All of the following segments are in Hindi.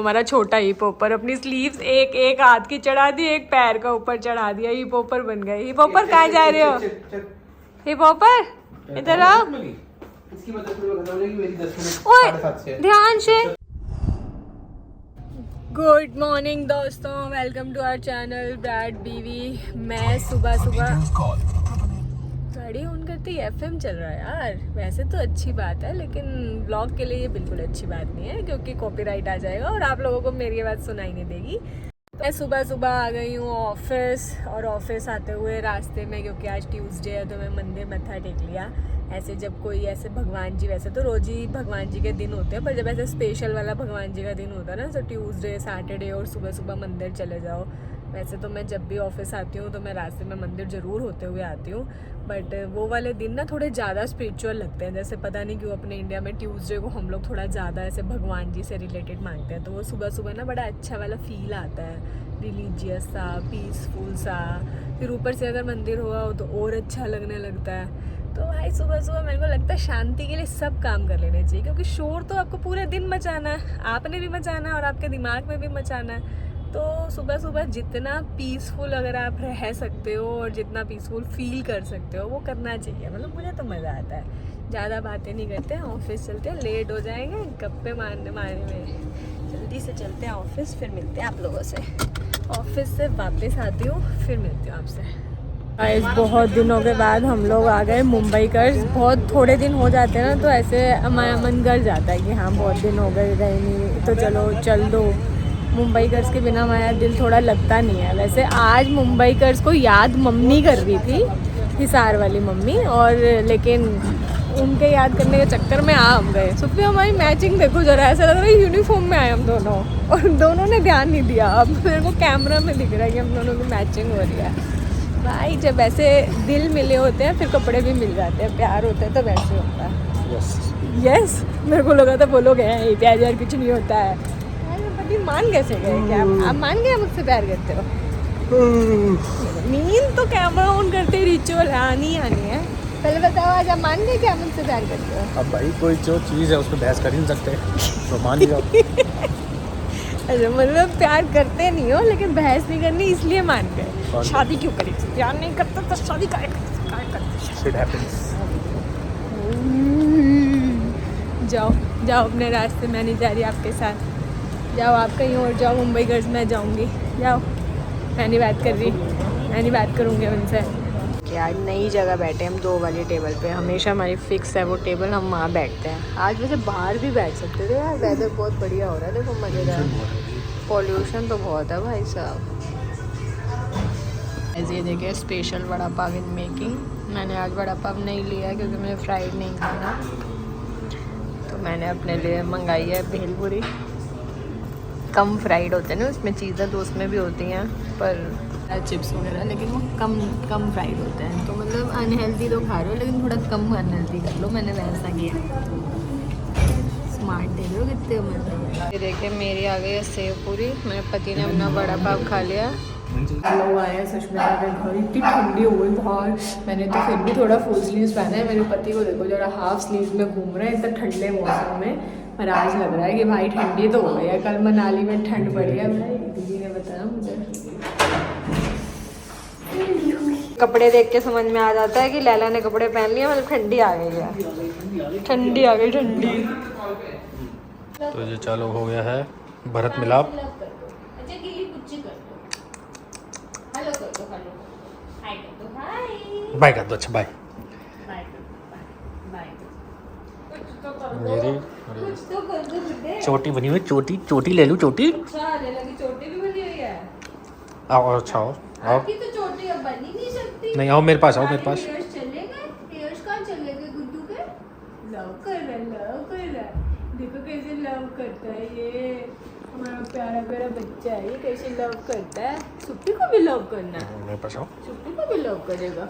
हमारा छोटा हिप हॉपर अपनी स्लीव्स एक एक हाथ की चढ़ा दी, एक पैर का ऊपर चढ़ा दिया, हिप हॉपर बन गए। हिप हॉपर कहाँ जा रहे हो? हिप हॉपर इधर आओ। ओए ध्यान से। गुड मॉर्निंग दोस्तों, welcome to our channel Brad Biwi. मैं सुबह गाड़ी ऑन करती एफएम चल रहा है यार। वैसे तो अच्छी बात है, लेकिन ब्लॉग के लिए ये बिल्कुल अच्छी बात नहीं है, क्योंकि कॉपीराइट आ जाएगा और आप लोगों को मेरी आवाज़ सुनाई नहीं देगी। मैं सुबह आ गई हूँ ऑफिस, और ऑफिस आते हुए रास्ते में, क्योंकि आज ट्यूसडे है, तो मैं मंदिर मत्था टेक लिया। ऐसे जब कोई ऐसे भगवान जी, वैसे तो रोज ही भगवान जी के दिन होते हैं, पर जब ऐसे स्पेशल वाला भगवान जी का दिन होता है ना, तो ट्यूसडे सैटरडे और सुबह मंदिर चले जाओ। वैसे तो मैं जब भी ऑफिस आती हूँ तो मैं रास्ते में मंदिर ज़रूर होते हुए आती हूँ, बट वो वाले दिन ना थोड़े ज़्यादा स्पिरिचुअल लगते हैं। जैसे पता नहीं क्यों अपने इंडिया में ट्यूसडे को हम लोग थोड़ा ज़्यादा ऐसे भगवान जी से रिलेटेड मांगते हैं, तो वो सुबह ना बड़ा अच्छा वाला फील आता है, रिलीजियस सा, पीसफुल सा। फिर ऊपर से अगर मंदिर हुआ हो तो और अच्छा लगने लगता है। तो भाई सुबह मेरे को लगता है शांति के लिए सब काम कर लेने चाहिए, क्योंकि शोर तो आपको पूरे दिन मचाना है, आपने भी मचाना है और आपके दिमाग में भी मचाना है। तो सुबह जितना पीसफुल अगर आप रह सकते हो और जितना पीसफुल फील कर सकते हो वो करना चाहिए। मतलब मुझे तो मज़ा आता है। ज़्यादा बातें नहीं करते हैं, ऑफिस चलते हैं, लेट हो जाएंगे गप्पे मारने में। जल्दी से चलते हैं ऑफिस, फिर मिलते हैं आप लोगों से। ऑफिस से वापस आती हूँ, फिर मिलती हूँ आपसे। इस बहुत दिनों के बाद हम लोग आ गए मुंबई कर्ज। बहुत थोड़े दिन हो जाते हैं ना, तो ऐसे हमारा मन कर जाता है कि हाँ बहुत दिन हो गए रहे नहीं, तो चलो चल दो। मुंबई कर्ज के बिना हमारा दिल थोड़ा लगता नहीं है। वैसे आज मुंबई कर्ज को याद मम्मी कर रही थी, हिसार वाली मम्मी, और लेकिन उनके याद करने के चक्कर में हम गए। सुप्री हमारी मैचिंग देखो जरा, ऐसा लग रहा है यूनिफॉर्म में आए हम दोनों, और दोनों ने ध्यान नहीं दिया। अब मेरे को कैमरा में दिख रहा है कि हम दोनों की मैचिंग हो रही है। भाई जब ऐसे दिल मिले होते हैं फिर कपड़े भी मिल जाते हैं, प्यार होता है तो वैसे होता है। यस मेरे को लगा था बोलोगे प्यार यार कुछ नहीं होता है। पति मान कैसे गए? क्या आप मान गए मुझसे प्यार करते हो? नींद तो कैमरा ऑन करते रिचुअल आनी है। पहले बताओ आज आप मान गए क्या मुझसे प्यार करते हो? अब भाई कोई जो चीज़ है उसमें बहस कर ही नहीं सकते, तो मान ही जाओ। अच्छा मतलब प्यार करते नहीं हो, लेकिन बहस नहीं करनी इसलिए मान गए। शादी क्यों करी? प्यार नहीं करते तो शादी क्या करते? जाओ अपने रास्ते, मैं नहीं जा रही आपके साथ। जाओ आप कहीं और जाओ, मुंबई गर्ल्स मैं जाऊंगी। जाओ, मैं नहीं बात कर रही, मैं नहीं बात करूंगी उनसे। यार नई जगह बैठे हम 2 वाली टेबल पे, हमेशा हमारी फिक्स है वो टेबल, हम वहाँ बैठते हैं। आज वैसे बाहर भी बैठ सकते थे यार, वेदर बहुत बढ़िया हो रहा है, देखो मज़ेदार। पॉल्यूशन तो बहुत है भाई साहब। ऐसे ये देखिए special vada pav in making. मैंने आज वड़ा पाव नहीं लिया क्योंकि मुझे फ्राइड नहीं खाना, तो मैंने अपने लिए मंगाई है भेलपुरी। कम फ्राइड होते हैं ना उसमें चीज़ें, तो उसमें भी होती हैं पर चिप्स वगैरह, लेकिन वो कम फ्राइड होते हैं। तो मतलब अनहेल्दी तो खा रहे हो, लेकिन थोड़ा कम अनहेल्दी कर लो। मैंने वैसा किया। स्मार्ट दे दो कितने उम्र। ये देखिए मेरी आ गई है सेव पूरी, मेरे पति ने अपना बड़ा पाव खा लिया। लोग आए हैं सुष्मिता के घर, इतनी ठंडी हो गई बाहर। मैंने तो फिर भी थोड़ा फुल स्लीव्स पहना है। मेरे पति को देखो जरा हाफ स्लीव्स में घूम रहे हैं इतना ठंडे मौसम में। पर आज लग रहा है कि भाई ठंडी तो हो गई है, कल मनाली में ठंड पड़ी है। भाई दीदी ने बताया मुझे। कपड़े देख के समझ में आ जाता है कि लैला ने कपड़े पहन लिए, मतलब ठंडी आ गई है। ठंडी आ गई ठंडी। तो ये चालू हो गया है भरत मिलाप। बाय कर दो। अच्छा बाय। मेरी चोटी बनी हुई, चोटी ले लूं? चोटी चोटी भी बनी हुई है। आओ, अच्छा आओ आपकी तो चोटी अब बन ही नहीं सकती। नहीं आओ मेरे पास, आओ मेरे पास। चले गए गुड्डू के। लव कर रहा देखो कैसे लव करता है ये हमारा प्यारा बच्चा है। ये कैसे लव करता है। सुप्पी को भी लव करना है। मेरे पास आओ। सुप्पी को भी लव करेगा।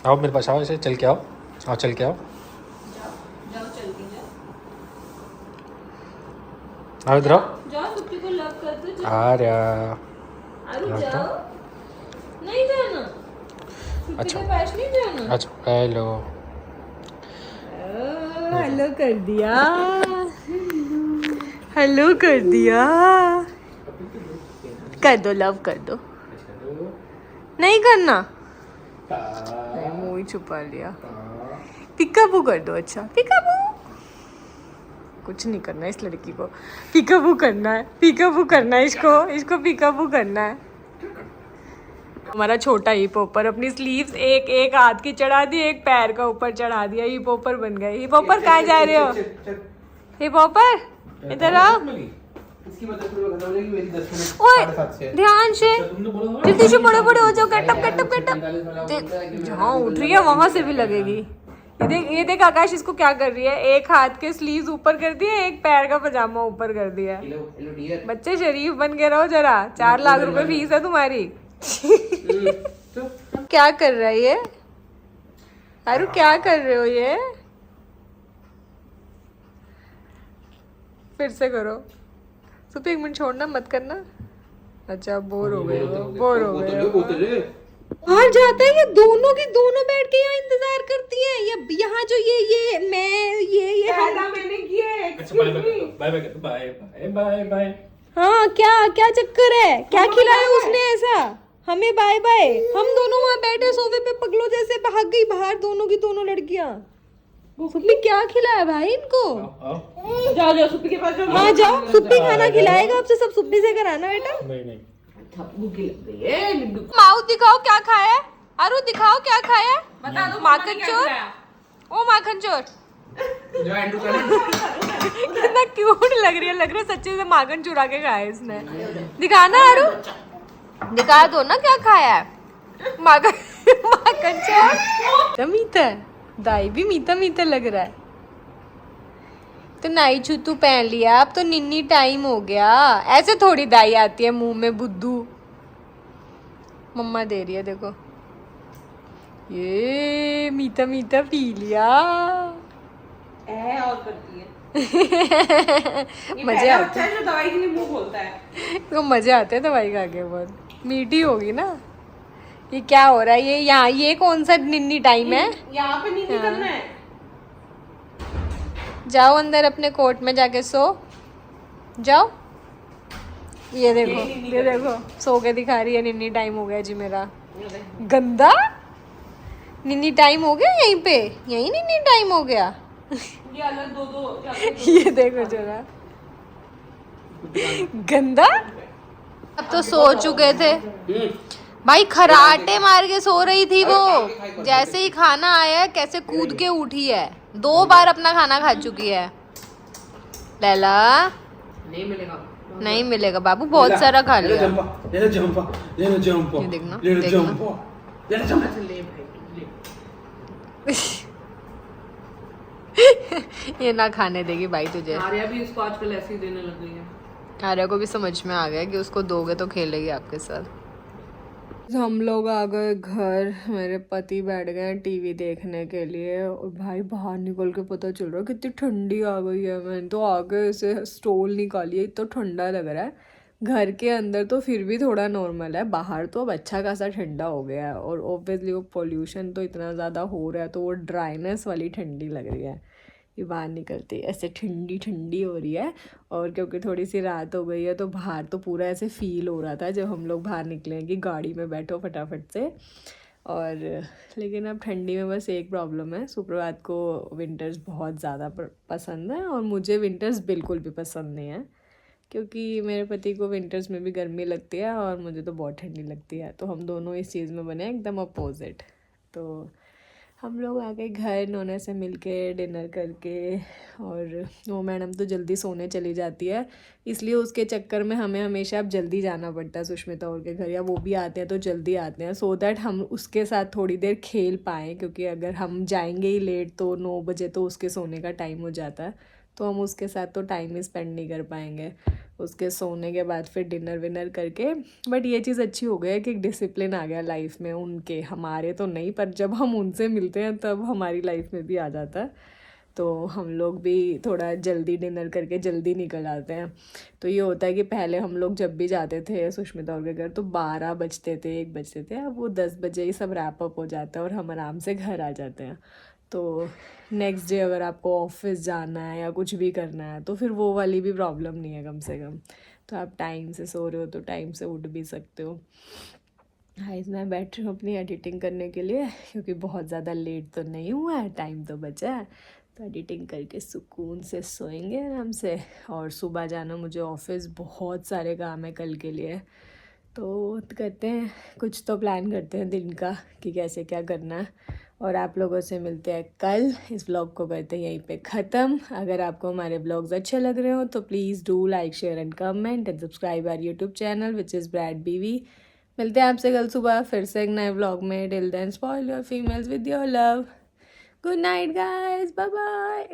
आओ मेरे पास, आओ ऐसे चल के आओ। चल के आओ। जाओ चल के आओ इधर आओ। जाओ सुप्पी को लव कर दो। आ रहा। जाओ। नहीं जाना। अच्छा के पास नहीं जाना। अच्छा हेलो हेलो कर दिया। हेलो कर दिया, कर दो, लव कर दो। नहीं करना, नहीं मुंह ही छुपा लिया। पिकाबू कर दो। अच्छा पिकाबू, कुछ नहीं करना इस लड़की को, पिकाबू करना है, पिकाबू करना है इसको पिकाबू करना है। हमारा छोटा हिप हॉपर अपनी स्लीव्स एक एक हाथ की चढ़ा दी, एक पैर का ऊपर चढ़ा दिया, हिप हॉपर बन गए। हिप हॉपर कहाँ जा रहे हो? हिप हॉपर इधर आओ। ओए ध्यान से, जल्दी से बड़े बड़े हो जाओ, गेटअप गेटअप गेटअप। जहाँ उठ रही है वहां से भी लगेगी। ये देख आकाश इसको क्या कर रही है, एक हाथ के स्लीव्स ऊपर कर दिए, एक पैर का पजामा ऊपर कर दिया। बच्चे शरीफ बन के रहो जरा, 4 लाख रुपए फीस है तुम्हारी। क्या कर रहा है ये? अरु क्या कर रहे हो ये? फिर से करो। सुपी 1 मिनट छोड़ना, मत करना। अच्छा बोर हो गए हो, बोर हो गए हो। बाहर जाता है ये, दोनों की दोनों बैठ के यहाँ इंतजार करती है। ये यहाँ जो ये मैं ये पैदा मैंने किया है। Bye bye bye bye bye. हाँ क्या क्या चक्कर है, क्या खिलाया उसने ऐसा हमें? Bye bye. हम दोनों वहाँ बैठे सोफे पे पगलों जैसे, भाग गई बाहर दोनों की दोनों लड़कियाँ। सुप्पी क्या खिलाया भाई इनको? जाओ जाओ सुप्पी के पास जाओ। हाँ जाओ, सुप्पी खाना खिलाएगा आपसे, सब सुप्पी से कराना बेटा। नहीं नहीं, भूखी लग गई है। माउथ दिखाओ क्या खाया है, अरु दिखाओ क्या खाया है। बता दो माखन चोर, ओ माखन चोर। कितना क्यूट लग रही है, लग रहा है सच्चे से माखन चुरा के खाया इसने। दिखाना अरु, दिखा दो ना क्या खाया है। माखन चोर। मीठा है, दाई भी मीठा मीठा लग रहा है। तो नाई छुतू पहन लिया, अब तो निन्नी टाइम हो गया। ऐसे थोड़ी दाई आती है मुंह में बुद्धू। मम्मा दे रही है देखो, ये मीठा मीठा पी लिया। और करती है। मजे आते हैं जो दवाई के लिए मुंह खोलता है। तो मजे आते हैं दवाई खा के, बहुत मीठी होगी ना। ये क्या हो रहा है ये यहाँ, ये कौन सा निन्नी टाइम है? यहाँ पे नहीं करना है। जाओ अंदर अपने कोर्ट में जाके सो जाओ। ये देखो, ये देखो सो के दिखा रही है, निन्नी टाइम हो गया जी मेरा। गंदा निन्नी टाइम हो गया, यहीं पे यहीं निन्नी टाइम हो गया। ये अलग दो दो ये देखो जरा, गंदा। अब तो सो चुके थे भाई, खराटे मार के सो रही थी वो। जैसे ही खाना आया कैसे कूद के उठी है, 2 बार अपना खाना खा चुकी है। लैला नहीं मिलेगा, नहीं मिलेगा बाबू, बहुत सारा खा लिया। ये देखना, देखना। ले भाई ले। ये ना खाने देगी भाई तुझे। आर्या भी इसको आजकल ऐसे ही देने लग गई है। आर्या को भी समझ में आ गया कि उसको दोगे तो खेलेगी आपके साथ। हम लोग आ गए घर, मेरे पति बैठ गए टीवी देखने के लिए। और भाई बाहर निकल के पता चल रहा है कितनी ठंडी आ गई है। मैंने तो आगे से स्टोल निकाली है, इतना ठंडा लग रहा है। घर के अंदर तो फिर भी थोड़ा नॉर्मल है, बाहर तो अब अच्छा खासा ठंडा हो गया है। और ऑब्वियसली वो पोल्यूशन तो इतना ज़्यादा हो रहा है, तो वो ड्राइनेस वाली ठंडी लग रही है। ये बाहर निकलते ऐसे ठंडी ठंडी हो रही है। और क्योंकि थोड़ी सी रात हो गई है तो बाहर तो पूरा ऐसे फील हो रहा था जब हम लोग बाहर निकले कि गाड़ी में बैठो फटाफट से। और लेकिन अब ठंडी में बस एक प्रॉब्लम है, सुप्रभात को विंटर्स बहुत ज़्यादा पसंद है और मुझे विंटर्स बिल्कुल भी पसंद नहीं है। क्योंकि मेरे पति को विंटर्स में भी गर्मी लगती है और मुझे तो बहुत ठंडी लगती है, तो हम दोनों इस चीज़ में बने एकदम अपोजिट। तो हम लोग आ गए घर, नोना से मिलके डिनर करके। और वो मैडम तो जल्दी सोने चली जाती है, इसलिए उसके चक्कर में हमें हमेशा अब जल्दी जाना पड़ता है सुष्मिता और के घर, या वो भी आते हैं तो जल्दी आते हैं, सो दैट हम उसके साथ थोड़ी देर खेल पाएँ। क्योंकि अगर हम जाएंगे ही लेट तो 9 बजे तो उसके सोने का टाइम हो जाता है, तो हम उसके साथ तो टाइम ही स्पेंड नहीं कर पाएंगे। उसके सोने के बाद फिर डिनर विनर करके। बट ये चीज़ अच्छी हो गई है कि एक डिसिप्लिन आ गया लाइफ में उनके, हमारे तो नहीं, पर जब हम उनसे मिलते हैं तब हमारी लाइफ में भी आ जाता है। तो हम लोग भी थोड़ा जल्दी डिनर करके जल्दी निकल आते हैं। तो ये होता है कि पहले हम लोग जब भी जाते थे सुष्मिता और के घर तो 12 बजते थे, 1 बजते थे, अब वो 10 बजे ही सब रैप अप हो जाता है और हम आराम से घर आ जाते हैं। तो नेक्स्ट डे अगर आपको ऑफिस जाना है या कुछ भी करना है तो फिर वो वाली भी प्रॉब्लम नहीं है कम से कम। तो आप टाइम से सो रहे हो तो टाइम से उठ भी सकते हो। गाइस मैं बैठ रही हूँ अपनी एडिटिंग करने के लिए, क्योंकि बहुत ज़्यादा लेट तो नहीं हुआ है, टाइम तो बचा है। तो एडिटिंग करके सुकून से सोएंगे आराम से। और सुबह जाना मुझे ऑफिस, बहुत सारे काम है कल के लिए। तो करते हैं कुछ, तो प्लान करते हैं दिन का कि कैसे क्या करना है। और आप लोगों से मिलते हैं कल। इस व्लॉग को करते हैं यहीं पे ख़त्म। अगर आपको हमारे व्लॉग्स अच्छे लग रहे हो तो please do like, share and comment and subscribe our YouTube channel which is Brad Biwi. मिलते हैं आपसे कल सुबह फिर से एक नए व्लॉग में। Till then spoil your females with your love. Good night guys, bye bye.